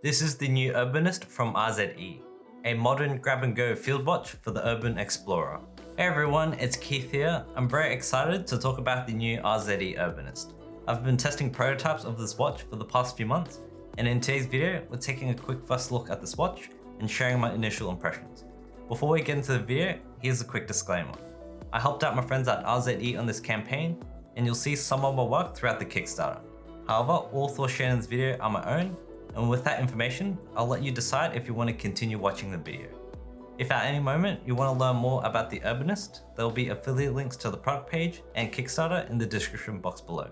This is the new Urbanist from RZE, a modern grab-and-go field watch for the urban explorer. Hey everyone, it's Keith here. I'm very excited to talk about the new RZE Urbanist. I've been testing prototypes of this watch for the past few months, and in today's video, we're taking a quick first look at this watch and sharing my initial impressions. Before we get into the video, here's a quick disclaimer. I helped out my friends at RZE on this campaign, and you'll see some of my work throughout the Kickstarter. However, all thoughts shared in this video are my own, and with that information, I'll let you decide if you want to continue watching the video. If at any moment you want to learn more about the Urbanist, there will be affiliate links to the product page and Kickstarter in the description box below.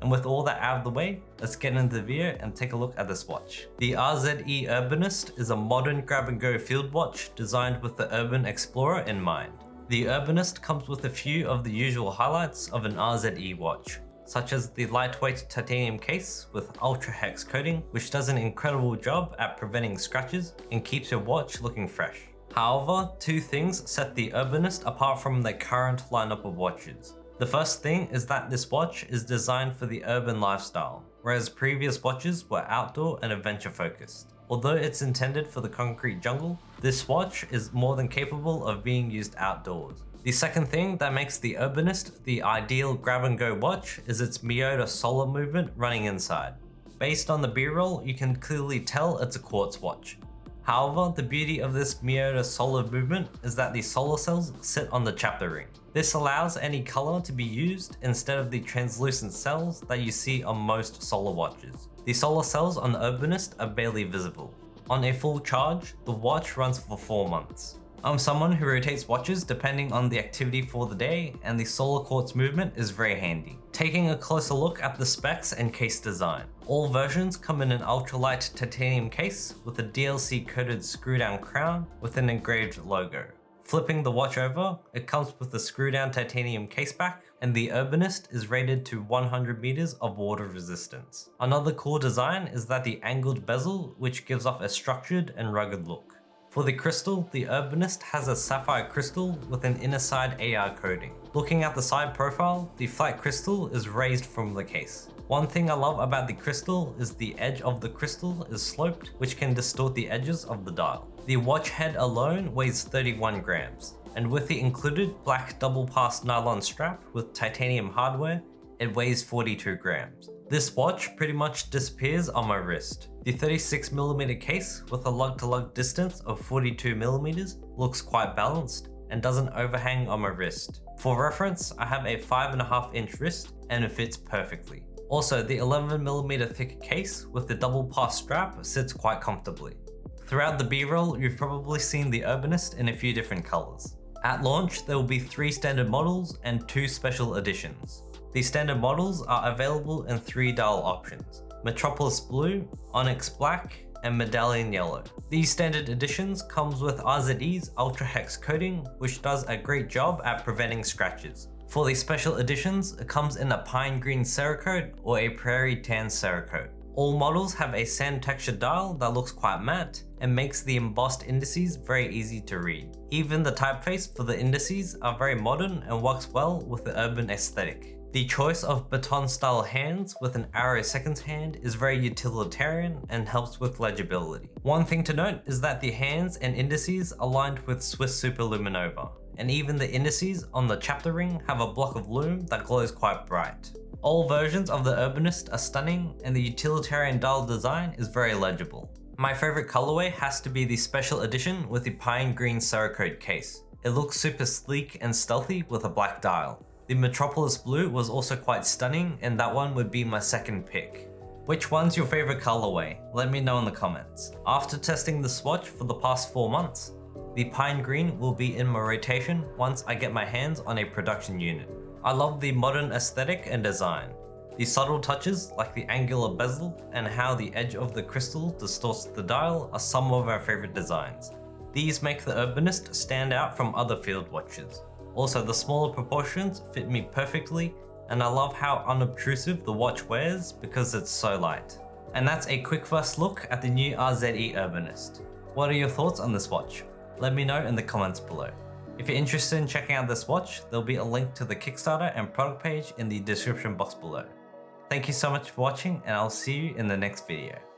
And with all that out of the way, let's get into the video and take a look at this watch. The RZE Urbanist is a modern grab-and-go field watch designed with the urban explorer in mind. The Urbanist comes with a few of the usual highlights of an RZE watch, such as the lightweight titanium case with ultra hex coating, which does an incredible job at preventing scratches and keeps your watch looking fresh. However, two things set the Urbanist apart from their current lineup of watches. The first thing is that this watch is designed for the urban lifestyle, whereas previous watches were outdoor and adventure focused. Although it's intended for the concrete jungle, this watch is more than capable of being used outdoors. The second thing that makes the Urbanist the ideal grab-and-go watch is its Miyota solar movement running inside. Based on the B-roll, you can clearly tell it's a quartz watch. However, the beauty of this Miyota solar movement is that the solar cells sit on the chapter ring. This allows any color to be used instead of the translucent cells that you see on most solar watches. The solar cells on the Urbanist are barely visible. On a full charge, the watch runs for 4 months. I'm someone who rotates watches depending on the activity for the day, and the solar quartz movement is very handy. Taking a closer look at the specs and case design. All versions come in an ultralight titanium case with a DLC coated screw down crown with an engraved logo. Flipping the watch over, it comes with a screw down titanium case back, and the Urbanist is rated to 100 meters of water resistance. Another cool design is that the angled bezel, which gives off a structured and rugged look. For the crystal, the Urbanist has a sapphire crystal with an inner side AR coating. Looking at the side profile, the flat crystal is raised from the case. One thing I love about the crystal is the edge of the crystal is sloped, which can distort the edges of the dial. The watch head alone weighs 31 grams, and with the included black double pass nylon strap with titanium hardware, it weighs 42 grams. This watch pretty much disappears on my wrist. The 36mm case with a lug-to-lug distance of 42mm looks quite balanced and doesn't overhang on my wrist. For reference, I have a 5.5-inch wrist and it fits perfectly. Also, the 11mm thick case with the double pass strap sits quite comfortably. Throughout the B-roll, you've probably seen the Urbanist in a few different colors. At launch, there will be 3 standard models and 2 special editions. The standard models are available in 3 dial options: Metropolis Blue, Onyx Black, and Medallion Yellow. These standard editions comes with RZE's Ultra Hex coating, which does a great job at preventing scratches. For the special editions, it comes in a Pine Green Cerakote or a Prairie Tan Cerakote. All models have a sand textured dial that looks quite matte and makes the embossed indices very easy to read. Even the typeface for the indices are very modern and works well with the urban aesthetic. The choice of baton style hands with an arrow seconds hand is very utilitarian and helps with legibility. One thing to note is that the hands and indices aligned with Swiss Superluminova, and even the indices on the chapter ring have a block of lume that glows quite bright. All versions of the Urbanist are stunning, and the utilitarian dial design is very legible. My favorite colorway has to be the special edition with the Pine Green Cerakote case. It looks super sleek and stealthy with a black dial. The Metropolis Blue was also quite stunning, and that one would be my second pick. Which one's your favorite colorway? Let me know in the comments. After testing this watch for the past 4 months, the Pine Green will be in my rotation once I get my hands on a production unit. I love the modern aesthetic and design. The subtle touches like the angular bezel and how the edge of the crystal distorts the dial are some of our favorite designs. These make the Urbanist stand out from other field watches. Also, the smaller proportions fit me perfectly, and I love how unobtrusive the watch wears because it's so light. And that's a quick first look at the new RZE Urbanist. What are your thoughts on this watch? Let me know in the comments below. If you're interested in checking out this watch, there'll be a link to the Kickstarter and product page in the description box below. Thank you so much for watching, and I'll see you in the next video.